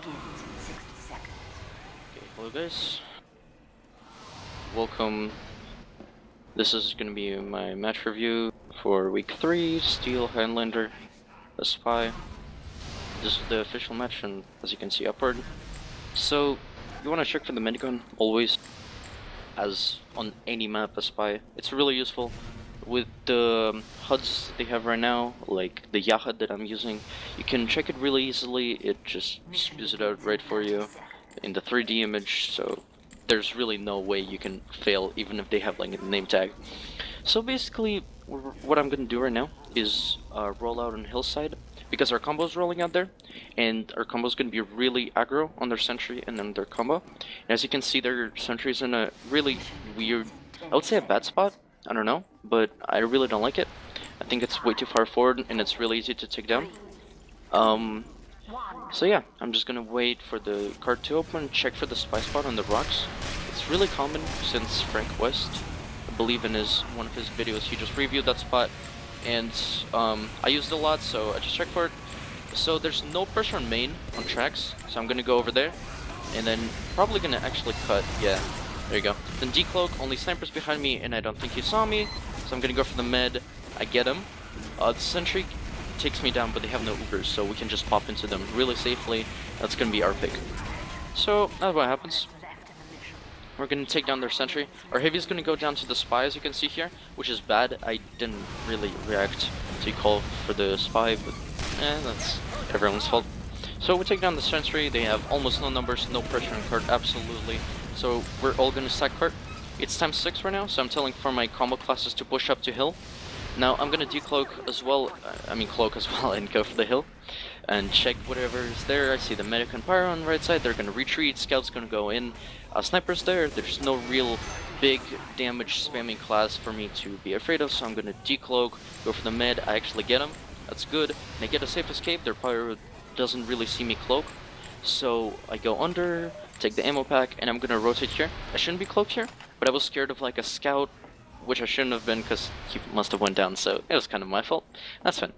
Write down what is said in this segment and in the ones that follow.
Okay, hello guys. Welcome. This is gonna be my match review for week 3, Steel Highlander, the Spy. This is the official match, and as you can see upward. So, you wanna check for the minigun, always, as on any map, a Spy. It's really useful. With the HUDs they have right now, like the Yahud that I'm using, you can check it really easily. It just spews it out right for you in the 3D image, so there's really no way you can fail, even if they have like a name tag. So basically, what I'm gonna do right now is roll out on Hillside, because our combo's rolling out there, and our combo's gonna be really aggro on their sentry and on their combo. And as you can see, their sentry's in a really weird, I would say a bad spot. I don't know, but I really don't like it. I think it's way too far forward, and it's really easy to take down. So yeah, I'm just gonna wait for the card to open, check for the spy spot on the rocks. It's really common since Frank West, I believe in one of his videos, he just reviewed that spot, and I used it a lot, so I just checked for it. So there's no pressure on main on tracks, so I'm gonna go over there, and then probably gonna actually cut. Yeah, there you go. Then decloak, only snipers behind me, and I don't think he saw me, so I'm gonna go for the med. I get him. The sentry takes me down, but they have no Ubers, so we can just pop into them really safely. That's gonna be our pick. So that's what happens. We're gonna take down their sentry. Our heavy is gonna go down to the spy, as you can see here, which is bad. I didn't really react to call for the spy, but that's everyone's fault. So we take down the sentry. They have almost no numbers, no pressure on card, absolutely. So we're all gonna stack card. It's time 6 right now, so I'm telling for my combo classes to push up to hill. Now I'm gonna decloak as well, cloak as well, and go for the hill and check whatever is there. I see the medic and pyro on the right side. They're gonna retreat. Scout's gonna go in. Sniper's there. There's no real big damage spamming class for me to be afraid of, so I'm gonna decloak, go for the med. I actually get him. That's good. And I get a safe escape. Their pyro doesn't really see me cloak, so I go under, take the ammo pack, and I'm gonna rotate here. I shouldn't be cloaked here, but I was scared of like a scout, which I shouldn't have been because he must have went down, so it was kind of my fault. That's fine.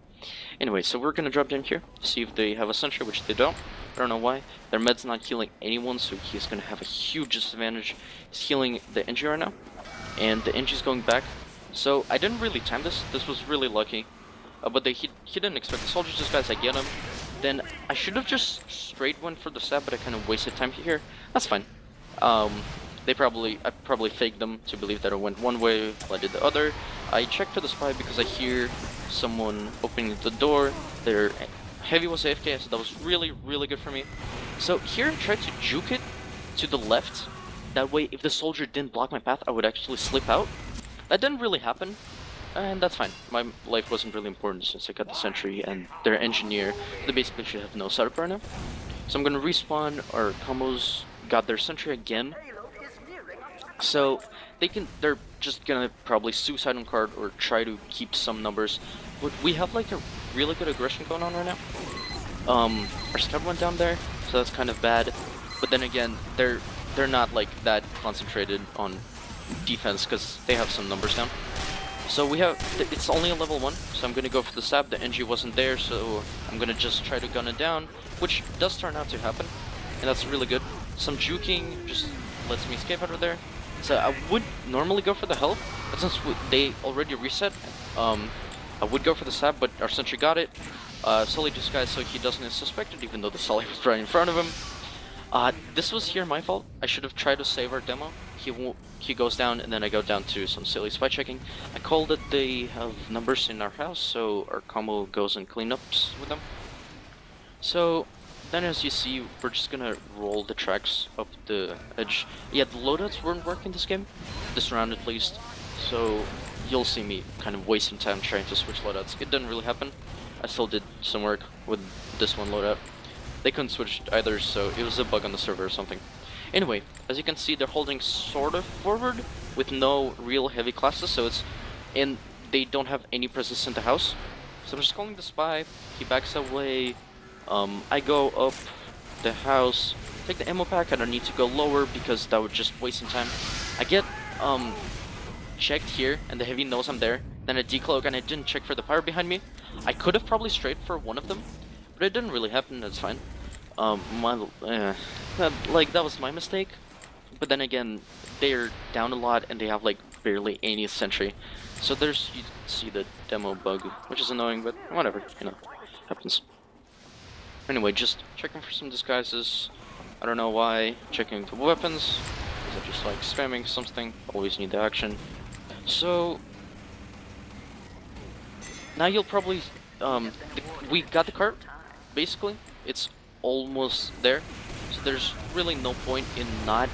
Anyway, so we're gonna drop down here, see if they have a sentry, which they don't. I don't know why. Their med's not healing anyone, so he's gonna have a huge disadvantage. He's healing the NG right now, and the NG's going back. So I didn't really time this. This was really lucky. But he didn't expect the soldiers disguise. I get him. Then I should have just straight went for the stab, but I kind of wasted time here. That's fine. I probably faked them to believe that I went one way while I did the other. I checked for the spy because I hear someone opening the door. Their heavy was AFK, so that was really, really good for me. So here I tried to juke it to the left. That way, if the soldier didn't block my path, I would actually slip out. That didn't really happen, and that's fine. My life wasn't really important since I got the sentry and their engineer. They basically should have no setup right now. So I'm gonna respawn. Our combos got their sentry again. So they're just gonna probably suicide on card or try to keep some numbers. But we have like a really good aggression going on right now. Our scout went down there, so that's kind of bad. But then again, they're not like that concentrated on defense because they have some numbers down. So it's only a level 1, so I'm gonna go for the stab. The NG wasn't there, so I'm gonna just try to gun it down, which does turn out to happen, and that's really good. Some juking just lets me escape out of there. So I would normally go for the help, but since they already reset, I would go for the stab, but our sentry got it. Sully disguised so he doesn't suspect it, even though the Sully was right in front of him. This was here my fault. I should have tried to save our demo. He goes down, and then I go down to some silly spy checking. I called that they have numbers in our house, so our combo goes and cleanups with them. So then, as you see, we're just gonna roll the tracks up the edge. Yeah, the loadouts weren't working this game, this round at least, so you'll see me kind of wasting time trying to switch loadouts. It didn't really happen. I still did some work with this one loadout. They couldn't switch either, so it was a bug on the server or something. Anyway, as you can see, they're holding sort of forward with no real heavy classes, and they don't have any presence in the house. So I'm just calling the spy. He backs away. I go up the house, take the ammo pack. I don't need to go lower because that would just waste some time. I get checked here, and the heavy knows I'm there. Then I decloak, and I didn't check for the pyro behind me. I could have probably strayed for one of them, but it didn't really happen. That's fine. That was my mistake. But then again, they're down a lot and they have like barely any sentry. So there's, you see the demo bug, which is annoying, but whatever, you know, happens. Anyway, just checking for some disguises. I don't know why. Checking for weapons. Is it just like spamming something? Always need the action. So now you'll probably we got the cart. Basically, it's almost there. So there's really no point in not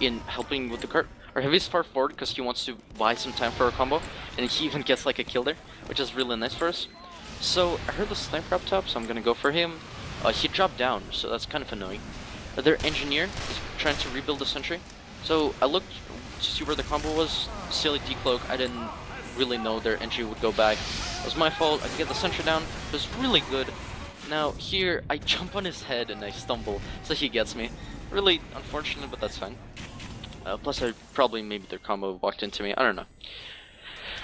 in helping with the cart. Our heavy's far forward because he wants to buy some time for a combo, and he even gets like a kill there, which is really nice for us. So I heard the sniper up top, so I'm gonna go for him. He dropped down, so that's kind of annoying. Their engineer is trying to rebuild the sentry. So I looked to see where the combo was. Silly decloak. I didn't really know their entry would go back. It was my fault. I could get the sentry down. It was really good. Now here I jump on his head and I stumble, so he gets me. Really unfortunate, but that's fine. Plus I probably maybe their combo walked into me. I don't know.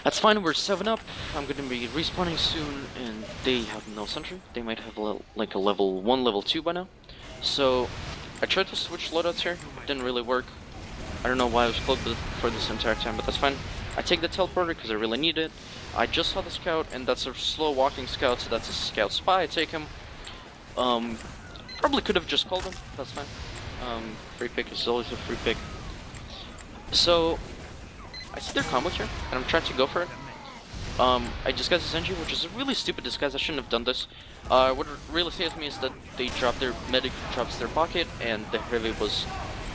That's fine, we're 7 up. I'm gonna be respawning soon, and they have no sentry. They might have like a level 1, level 2 by now. So I tried to switch loadouts here, didn't really work. I don't know why I was close for this entire time, but that's fine. I take the teleporter because I really need it. I just saw the scout, and that's a slow walking scout, so that's a scout spy. I take him. Probably could have just called him, that's fine. Free pick is always a free pick. So I see their combo here, and I'm trying to go for it. I disguise this engine, which is a really stupid disguise. I shouldn't have done this. What really saves me is that they drop their medic drops their pocket, and the heavy was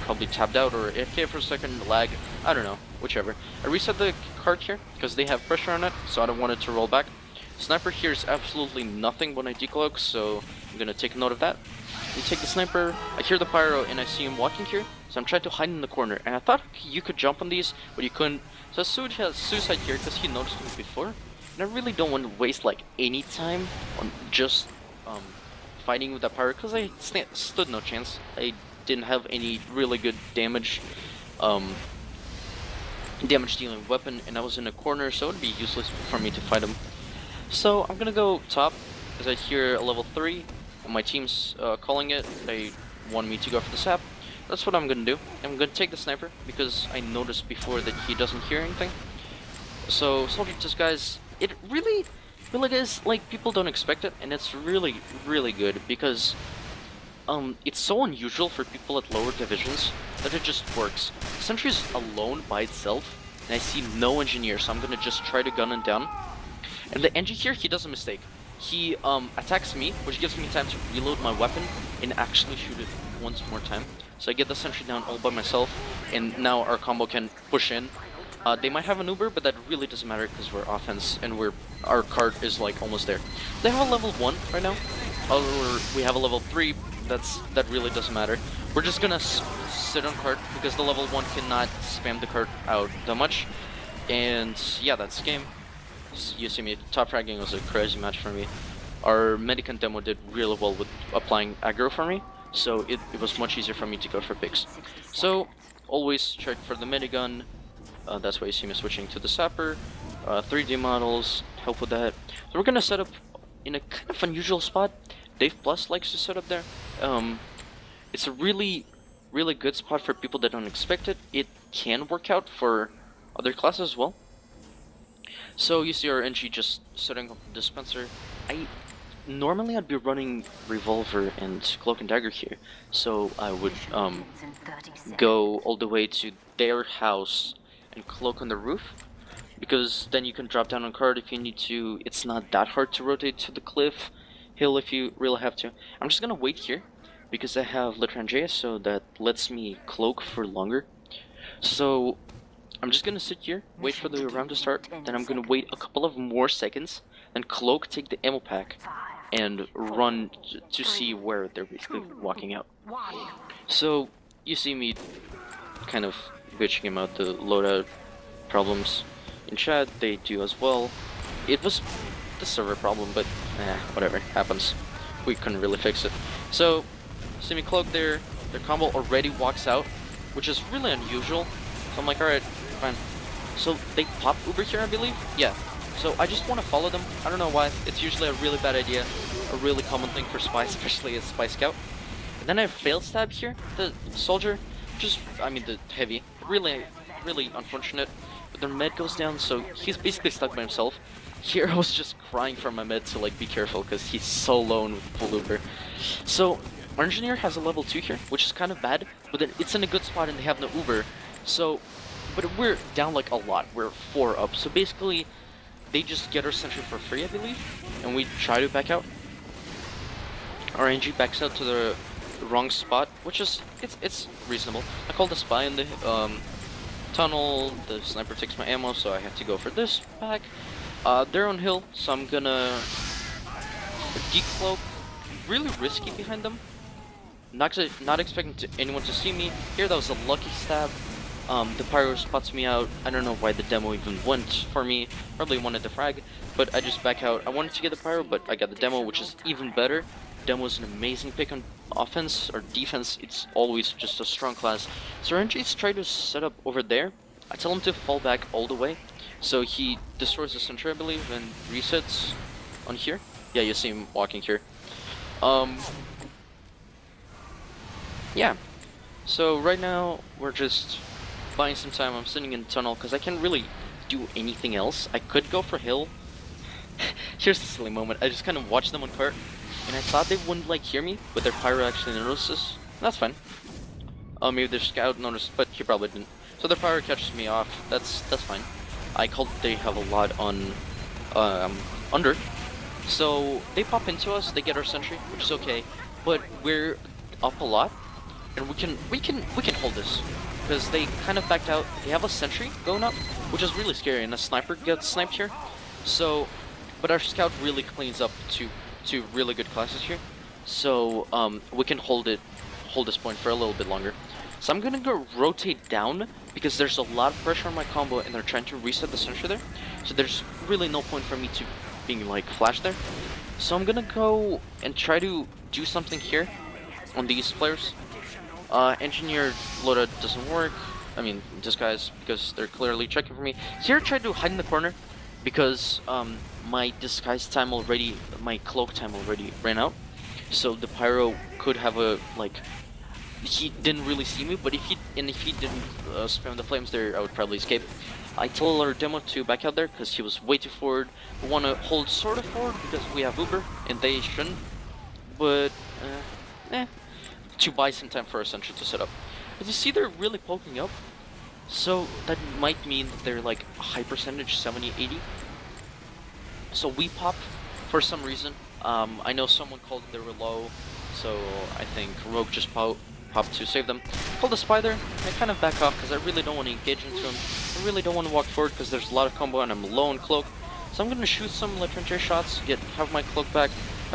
probably tapped out or AFK for a second, lag. I don't know, whichever. I reset the cart here because they have pressure on it, so I don't want it to roll back. Sniper here is absolutely nothing when I decloak, so I'm gonna take note of that. You take the sniper. I hear the pyro, and I see him walking here. So I'm trying to hide in the corner, and I thought you could jump on these, but you couldn't. So Suj has suicide here because he noticed me before, and I really don't want to waste like any time on just fighting with that pyro because I stood no chance. I didn't have any really good damage dealing weapon, and I was in a corner, so it would be useless for me to fight him. So I'm gonna go top because I hear a level 3, and my team's calling it. They want me to go for the sap. That's what I'm gonna do. I'm gonna take the sniper because I noticed before that he doesn't hear anything. So soldier disguise, it really is like people don't expect it, and it's really good because it's so unusual for people at lower divisions that it just works. Sentry's alone by itself, and I see no engineer, so I'm gonna just try to gun him down. And the engineer here, he does a mistake. He attacks me, which gives me time to reload my weapon and actually shoot it once more time. So I get the sentry down all by myself, and now our combo can push in. They might have an Uber, but that really doesn't matter because we're offense and our cart is like almost there. They have a level 1 right now, or we have a level 3. That really doesn't matter. We're just gonna sit on cart because the level 1 cannot spam the cart out that much. And yeah, that's the game. You see me top fragging was a crazy match for me. Our Medicant demo did really well with applying aggro for me, so it was much easier for me to go for picks. So always check for the minigun. That's why you see me switching to the sapper. 3D models help with that. So we're gonna set up in a kind of unusual spot. Dave Plus likes to set up there. It's a really good spot for people that don't expect it. It can work out for other classes as well. So you see our NG just setting up the dispenser. Normally I'd be running revolver and cloak and dagger here, so I would go all the way to their house and cloak on the roof, because then you can drop down on cart if you need to. It's not that hard to rotate to the cliff hill if you really have to. I'm just gonna wait here because I have L'Étranger, so that lets me cloak for longer. So I'm just gonna sit here, wait for the round to start, then I'm gonna wait a couple of more seconds, then cloak, take the ammo pack, and run to see where they're basically walking out. So you see me kind of bitching about the loadout problems in chat. They do as well. It was the server problem, but whatever, happens. We couldn't really fix it. So see me cloak there. Their combo already walks out, which is really unusual. So I'm like, alright, fine. So they pop Uber here, I believe? Yeah. So I just want to follow them. I don't know why. It's usually a really bad idea. a really common thing for spies, especially as spy scout. And then I failed stab here, the soldier, just, I mean the heavy, really unfortunate. But their med goes down, so he's basically stuck by himself. Here I was just crying for my med to like be careful, because he's so lone with full Uber. So our engineer has a level 2 here, which is kind of bad, but then it's in a good spot and they have no Uber. So, but we're down like a lot, we're 4 up, so basically they just get our sentry for free, I believe, and we try to back out. Our NG backs out to the wrong spot, which is, it's reasonable. I called a spy in the tunnel, the sniper takes my ammo, so I have to go for this back. They're on hill, so I'm gonna decloak. Really risky behind them. Not expecting anyone to see me. Here, that was a lucky stab. The pyro spots me out. I don't know why the demo even went for me. Probably wanted the frag, but I just back out. I wanted to get the pyro, but I got the demo, which is even better. Demo is an amazing pick on offense or defense. It's always just a strong class. So RNG's try to set up over there. I tell him to fall back all the way. So he destroys the sentry, I believe, and resets on here. Yeah, you see him walking here. Yeah. So right now we're just buying some time. I'm sitting in the tunnel because I can't really do anything else. I could go for hill. Here's the silly moment. I just kind of watched them on cart, and I thought they wouldn't like hear me, but their pyro actually notices. That's fine. Maybe their scout noticed, but he probably didn't. So their pyro catches me off. That's fine. I called they have a lot on under. So they pop into us, they get our sentry, which is okay, but we're up a lot, and we can hold this because they kind of backed out. They have a sentry going up, which is really scary, and a sniper gets sniped here. So, but our scout really cleans up two really good classes here, so we can hold this point for a little bit longer. So I'm gonna go rotate down because there's a lot of pressure on my combo, and they're trying to reset the sentry there. So there's really no point for me to being like flashed there. So I'm gonna go and try to do something here on these players. Engineer loadout doesn't work. I mean, disguise, because they're clearly checking for me. Here, I tried to hide in the corner because my disguise time already, my cloak time already ran out. So the pyro could have a like. He didn't really see me, but if he didn't spam the flames there, I would probably escape. I told our demo to back out there because he was way too forward. We want to hold sort of forward because we have Uber and they shouldn't. But to buy some time for our sentry to set up. As you see, they're really poking up, so that might mean that they're like a high percentage, 70, 80. So we pop for some reason. I know someone called they were low, so I think Rogue just popped to save them. Call the spy there. I kind of back off because I really don't want to engage into him. I really don't want to walk forward because there's a lot of combo and I'm low on cloak. So I'm gonna shoot some Latrencher shots, have my cloak back.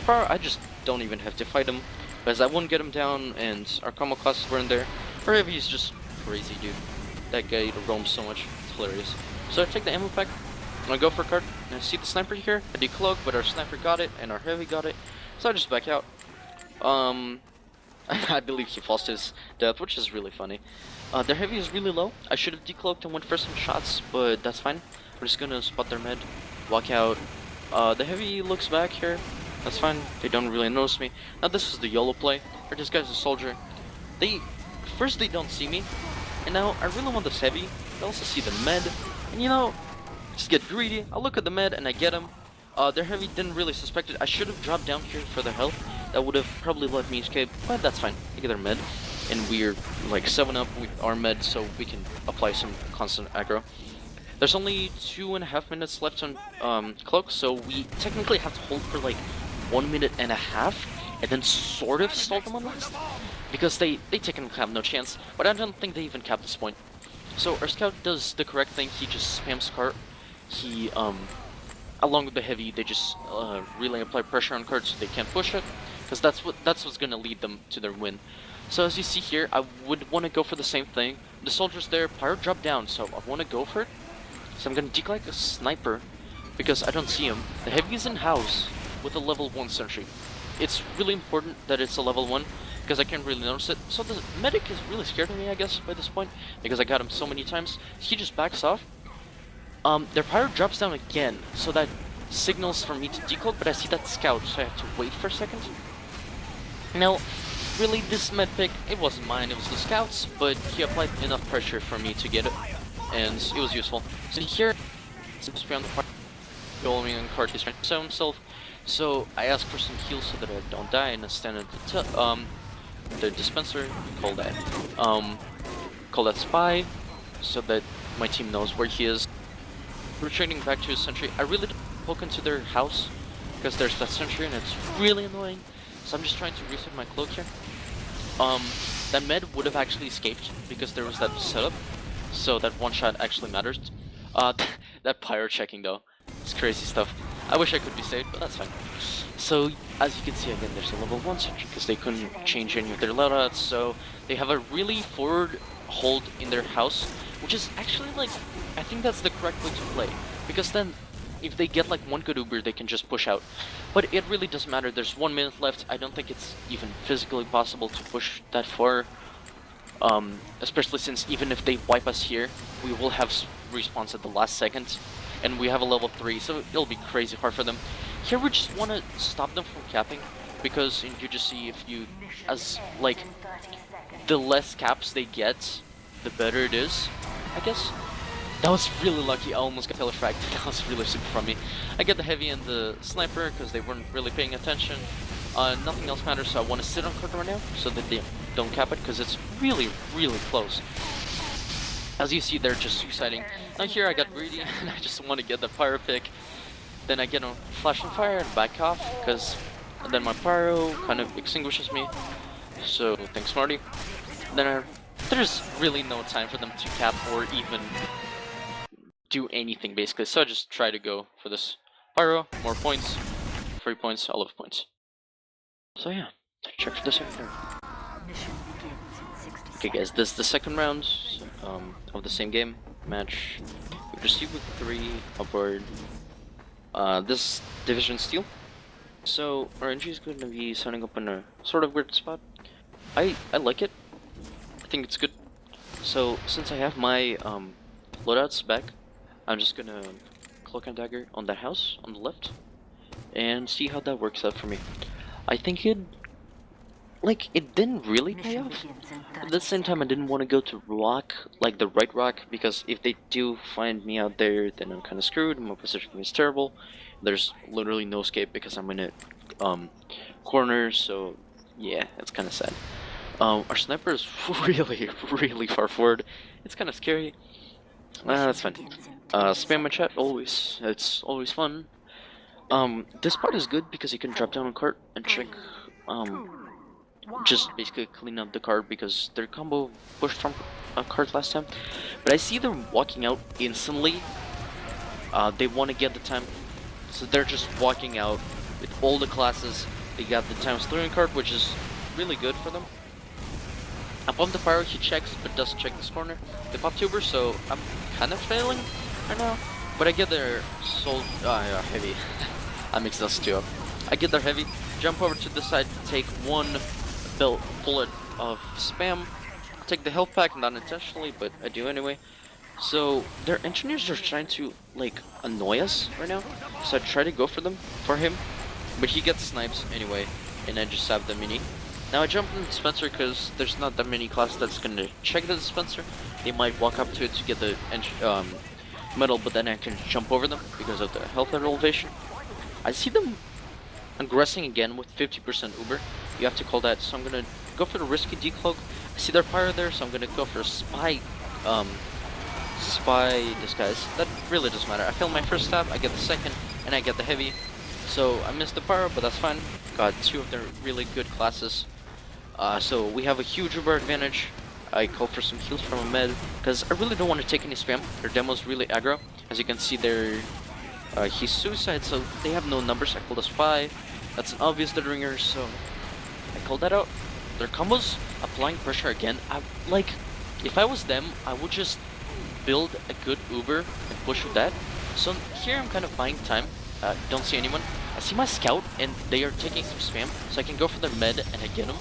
I just don't even have to fight him because I wouldn't get him down, and our combo classes were in there. Or if he's just crazy, dude. That guy roams so much. It's hilarious. So I take the ammo pack. I go for a card. And I see the sniper here. I decloak, but our sniper got it and our heavy got it. So I just back out. I believe he falls to his death, which is really funny. Their heavy is really low. I should have decloaked and went for some shots, but that's fine. We're just gonna spot their med, walk out. The heavy looks back here. That's fine. They don't really notice me. Now this is the YOLO play. Or this guy's a soldier. First they don't see me, and now I really want this heavy. They also see the med, and you know, just get greedy. I look at the med and I get him. Their heavy didn't really suspect it. I should have dropped down here for their health. That would have probably let me escape, but that's fine. I get their med, and we're like 7 up with our med, so we can apply some constant aggro. There's only 2.5 minutes left on cloak, so we technically have to hold for like 1.5 minutes, and then sort of stall them on last, because they technically have no chance. But I don't think they even cap this point. So our scout does the correct thing. He just spams cart. He along with the heavy, they just really apply pressure on cards so they can't push it, because that's what's gonna lead them to their win. So as you see here, I would want to go for the same thing. The soldier's there, pyro dropped down, so I want to go for it. So I'm gonna dig like a sniper because I don't see him. The heavy is in house with a level 1 sentry. It's really important that it's a level 1 because I can't really notice it. So the medic is really scared of me, I guess, by this point, because I got him so many times. He just backs off. Their pyro drops down again, so that signals for me to decloak, but I see that scout, so I have to wait for a second. Now, really, this med pick, it wasn't mine, it was the scout's, but he applied enough pressure for me to get it, and it was useful. So here, seems to be on the part, going on card, he's trying to sell himself, so I ask for some heals so that I don't die, and I stand at the dispenser, call that spy, so that my team knows where he is. Retreating back to his sentry, I really don't poke into their house, because there's that sentry and it's really annoying. So I'm just trying to reset my cloak here. That med would have actually escaped because there was that setup, so that one shot actually matters. That pyro checking though, it's crazy stuff. I wish I could be saved, but that's fine. So as you can see again, there's a level 1 sentry because they couldn't change any of their loadouts, so they have a really forward hold in their house, which is actually like, I think that's the correct way to play, because then if they get like one good Uber, they can just push out. But it really doesn't matter, there's 1 minute left. I don't think it's even physically possible to push that far, especially since even if they wipe us here, we will have respawns at the last second, and we have a level 3, so it'll be crazy hard for them. Here we just want to stop them from capping, because in UGC, if you, as like, the less caps they get, the better it is, I guess. That was really lucky, I almost got telefracted, that was really super from me. I get the heavy and the sniper because they weren't really paying attention. Nothing else matters, so I want to sit on card right now so that they don't cap it, because it's really, really close. As you see, they're just suiciding. Now here I got greedy and I just want to get the pyro pick. Then I get a flash and fire and back off, because then my pyro kind of extinguishes me. So thanks, Marty. Then there's really no time for them to cap or even do anything basically, so I just try to go for this pyro, more points, 3 points, I love points. So yeah, check for the second round. Okay guys, this is the second round of the same game match. We proceed with 3 aboard this division steel. So RNG is going to be setting up in a sort of weird spot. I like it. I think it's good. So since I have my loadouts back, I'm just gonna cloak and dagger on that house on the left and see how that works out for me. I think it didn't really pay off. At the same time, I didn't want to go to rock, like the right rock, because if they do find me out there, then I'm kind of screwed. My position is terrible. There's literally no escape because I'm in a corner, so yeah, it's kind of sad. Our sniper is really, really far forward. It's kind of scary. That's fine. Spam my chat always. It's always fun. This part is good because you can drop down a cart and check, just basically clean up the cart because their combo pushed from a cart last time. But I see them walking out instantly. They want to get the time, so they're just walking out with all the classes. They got the ×3 cart, which is really good for them. I pump the pyro, he checks, but doesn't check this corner. They pop tuber, so I'm kind of failing right now. But I get their soul, yeah, heavy. I mixed those two up. I get their heavy, jump over to the side, take 1 bullet of spam, take the health pack, not intentionally, but I do anyway. So their engineers are trying to like annoy us right now. So I try to go for him, but he gets snipes anyway, and I just have the mini. Now I jump in the dispenser because there's not that many classes that's gonna check the dispenser. They might walk up to it to get the metal, but then I can jump over them because of the health elevation. I see them aggressing again with 50% Uber. You have to call that, so I'm gonna go for the risky decloak. I see their pyro there, so I'm gonna go for a spy disguise. That really doesn't matter. I failed my first stab, I get the second, and I get the heavy. So I missed the pyro, but that's fine. Got 2 of their really good classes. So we have a huge Uber advantage. I call for some heals from a med, because I really don't want to take any spam. Their demo's really aggro. As you can see, he's suicide, so they have no numbers. I called a spy. That's an obvious dead ringer, so I called that out. Their combos, applying pressure again. If I was them, I would just build a good Uber and push with that. So here I'm kind of buying time. Don't see anyone. I see my scout, and they are taking some spam, so I can go for their med and I get him.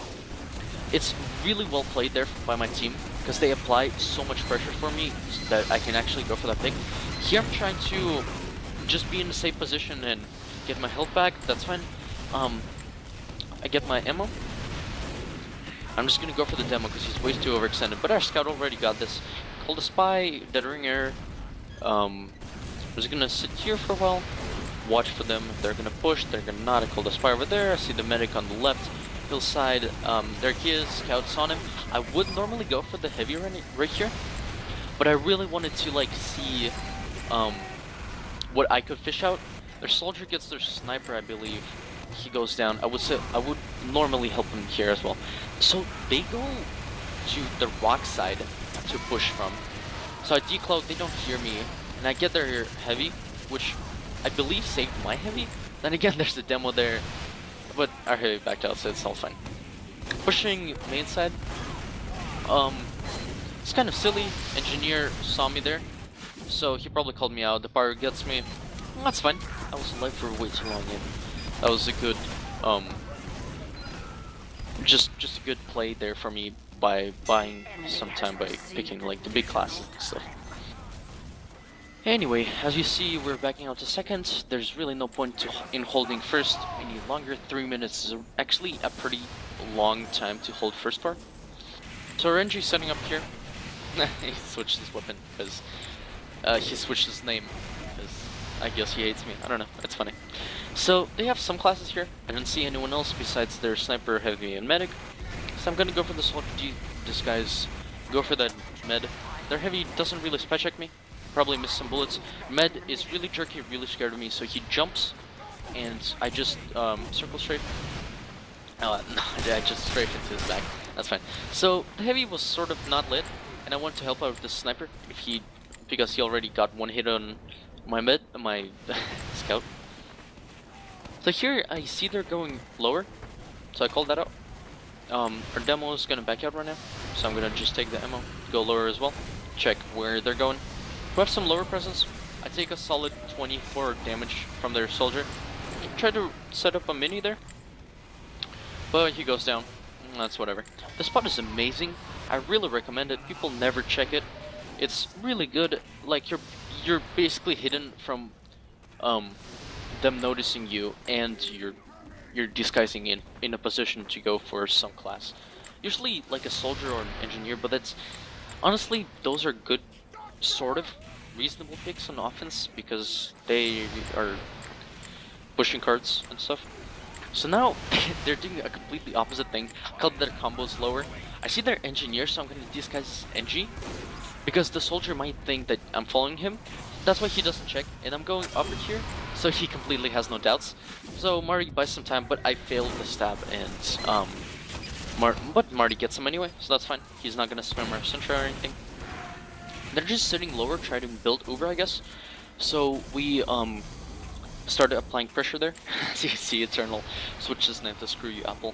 It's really well played there by my team, because they apply so much pressure for me so that I can actually go for that pick. Here I'm trying to just be in a safe position and get my health back. That's fine. I get my ammo. I'm just gonna go for the demo because he's way too overextended. But our scout already got this. Call the spy, dead ring air. I'm just gonna sit here for a while, watch for them. If they're gonna push, they're gonna not. I call the spy over there. I see the medic on the left hillside. There he is. Scouts on him. I would normally go for the heavy right here, but I really wanted to like see what I could fish out. Their soldier gets their sniper, I believe. He goes down. I would normally help him here as well. So they go to the rock side to push from. So I decloak, they don't hear me, and I get their heavy, which I believe saved my heavy. Then again, there's a demo there, but our heavy backed out, so it's all fine. Pushing main side. It's kind of silly. Engineer saw me there, so he probably called me out. The pyro gets me. That's fine. I was alive for way too long, and that was a good, just a good play there for me by buying some time by picking like the big classes and stuff. Anyway, as you see, we're backing out to second. There's really no point in holding first any longer. 3 minutes is actually a pretty long time to hold first for. So RNG setting up here. He switched his weapon because he switched his name because I guess he hates me. I don't know. It's funny. So they have some classes here. I didn't see anyone else besides their sniper, heavy, and medic. So I'm gonna go for this whole disguise. Go for that med. Their heavy doesn't really spy check me. Probably missed some bullets. Med is really jerky, really scared of me. So he jumps, and I just circle strafe. No, I just strafed into his back. That's fine. So the heavy was sort of not lit, and I wanted to help out with the sniper because he already got one hit on my my scout. So here I see they're going lower, so I called that out. Our demo is gonna back out right now, so I'm gonna just take the ammo, go lower as well, check where they're going. We have some lower presence. I take a solid 24 damage from their soldier. Try to set up a mini there, but he goes down. That's whatever. The spot is amazing. I really recommend it. People never check it. It's really good. Like you're basically hidden from them noticing you, and you're disguising in a position to go for some class. Usually like a soldier or an engineer, but that's honestly those are good, sort of reasonable picks on offense because they are pushing cards and stuff. So now they're doing a completely opposite thing. Called their combos lower. I see their engineer, so I'm gonna disguise NG because the soldier might think that I'm following him. That's why he doesn't check, and I'm going upper here, so he completely has no doubts. So Marty buys some time, but I failed the stab, and but Marty gets him anyway, so that's fine. He's not gonna spam our sentry or anything. They're just sitting lower, trying to build Uber, I guess. So we started applying pressure there. As you see, Eternal switched his name to Screw You Apple.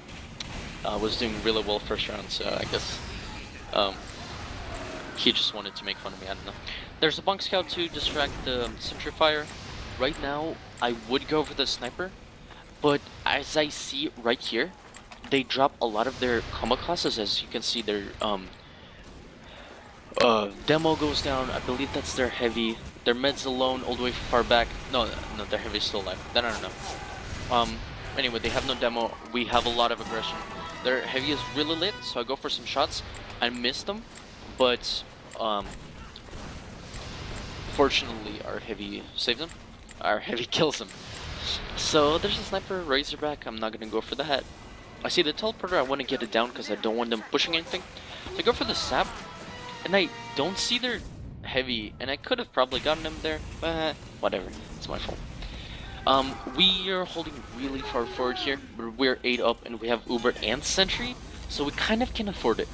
Was doing really well first round, so I guess he just wanted to make fun of me. I don't know. There's a bunk scout to distract the sentry fire. Right now, I would go for the sniper, but as I see right here, they drop a lot of their combo classes. As you can see, their demo goes down. I believe that's their heavy. Their med's alone all the way far back. No, their heavy's still alive. Then I don't know. Anyway, they have no demo. We have a lot of aggression. Their heavy is really lit, so I go for some shots. I missed them, but fortunately our heavy saves him. Our heavy kills him. So there's a sniper, Razorback. I'm not gonna go for the hat. I see the teleporter. I want to get it down because I don't want them pushing anything. So I go for the sap, and I don't see their heavy, and I could have probably gotten them there, but whatever. It's my fault. We are holding really far forward here, but we're 8 up, and we have Uber and Sentry, so we kind of can afford it.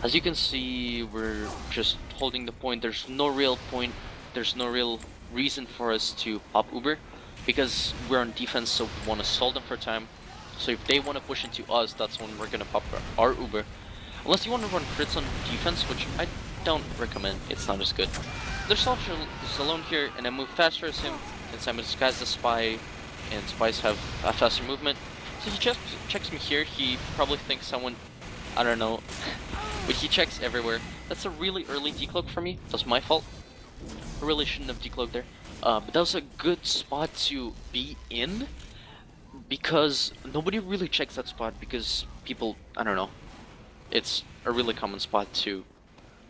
As you can see, we're just holding the point. There's no real point. There's no real reason for us to pop Uber because we're on defense, so we want to stall them for time. So if they want to push into us, that's when we're gonna pop our Uber. Unless you want to run crits on defense, which I don't recommend. It's not as good. Their soldier is alone here, and I move faster as him since I'm a disguised as spy, and spies have a faster movement. So he checks me here. He probably thinks someone, I don't know, but he checks everywhere. That's a really early decloak for me. That's my fault. I really shouldn't have decloaked there. But that was a good spot to be in, because nobody really checks that spot because people, I don't know, it's a really common spot to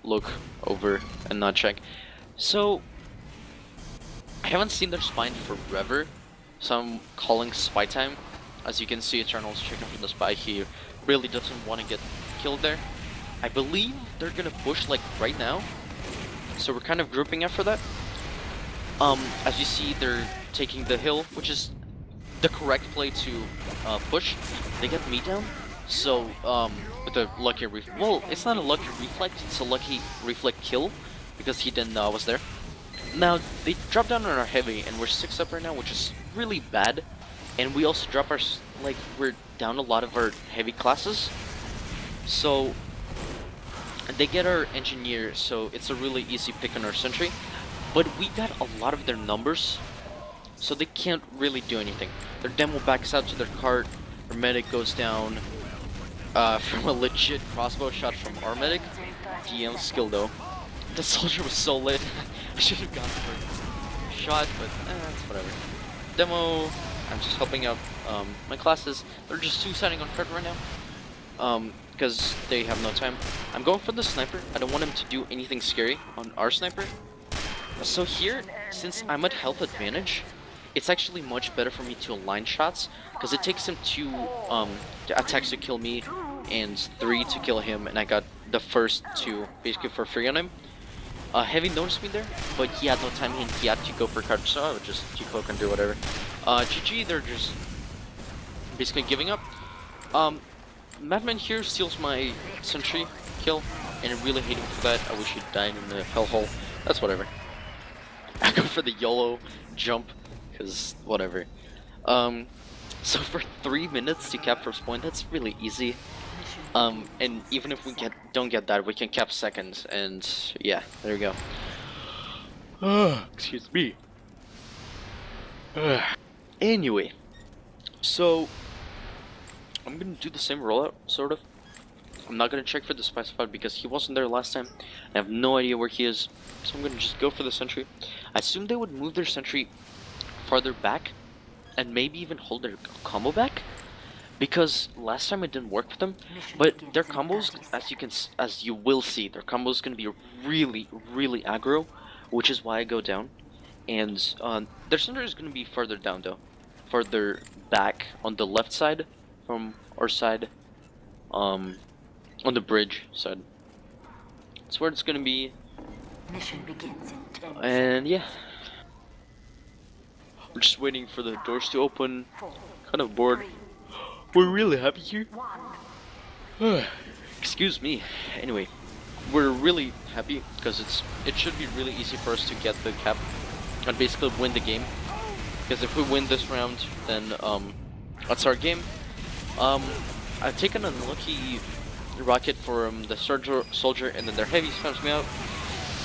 look over and not check. So I haven't seen their spine forever, so I'm calling spy time. As you can see, Eternal's checking for the spy. He really doesn't want to get killed there. I believe they're gonna push like right now, so we're kind of grouping after that. As you see, they're taking the hill, which is the correct play to push. They get me down, so with a lucky well, it's not a lucky reflect, it's a lucky reflect kill, because he didn't know I was there. Now, they drop down on our heavy, and we're 6 up right now, which is really bad. And we also drop our, like, we're down a lot of our heavy classes. So, they get our engineer, so it's a really easy pick on our sentry. But we got a lot of their numbers, so they can't really do anything. Their demo backs out to their cart, our medic goes down from a legit crossbow shot from our medic. DM skill though. The soldier was so lit. I should have gone for a shot, but it's whatever. Demo, I'm just helping out my classes. They're just suiciding on credit right now, because they have no time. I'm going for the sniper. I don't want him to do anything scary on our sniper. So here, since I'm at health advantage, it's actually much better for me to align shots, because it takes him 2 attacks to kill me and 3 to kill him, and I got the first 2 basically for free on him. Heavy noticed me there, but he had no time and he had to go for card, so I would just decloak and do whatever. GG, they're just basically giving up. Madman here steals my sentry kill, and I really hate him for that. I wish he died in the hellhole. That's whatever. I go for the YOLO jump, because whatever. So for 3 minutes to cap first point, that's really easy. And even if we don't get that, we can cap second, and yeah, there we go. Excuse me. Anyway, so I'm gonna do the same rollout, sort of. I'm not gonna check for the spy spot because he wasn't there last time. I have no idea where he is, so I'm gonna just go for the sentry. I assume they would move their sentry farther back, and maybe even hold their combo back, because last time it didn't work for them. But their combos, as you will see, their combos gonna be really, really aggro, which is why I go down. And their center is gonna be further down though, further back on the left side from our side, on the bridge side. That's where it's gonna be. Mission begins in 10 And yeah, we're just waiting for the doors to open. Kind of bored. We're really happy here. Excuse me. Anyway, we're really happy because it should be really easy for us to get the cap and basically win the game. Because if we win this round, then that's our game. I've taken an unlucky rocket from the soldier, and then their heavy spams me out.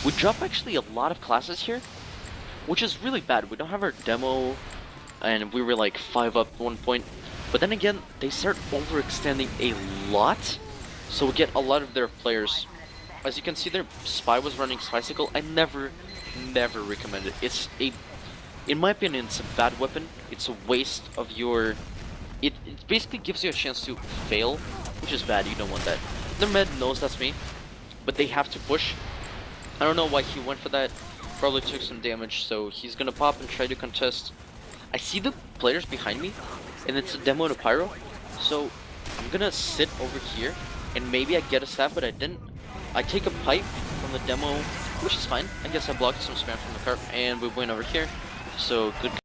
We drop actually a lot of classes here, which is really bad. We don't have our demo, and we were like 5 up at one point. But then again, they start overextending a lot, so we get a lot of their players. As you can see, their spy was running Spycicle. I never recommend it. In my opinion, it's a bad weapon. It's a waste of your... It basically gives you a chance to fail, which is bad. You don't want that. Their med knows that's me, but they have to push. I don't know why he went for that. Probably took some damage, so he's gonna pop and try to contest. I see the players behind me, and it's a demo to pyro, so I'm gonna sit over here, and maybe I get a stab, but I didn't. I take a pipe from the demo, which is fine. I guess I blocked some spam from the cart, and we went over here, so good.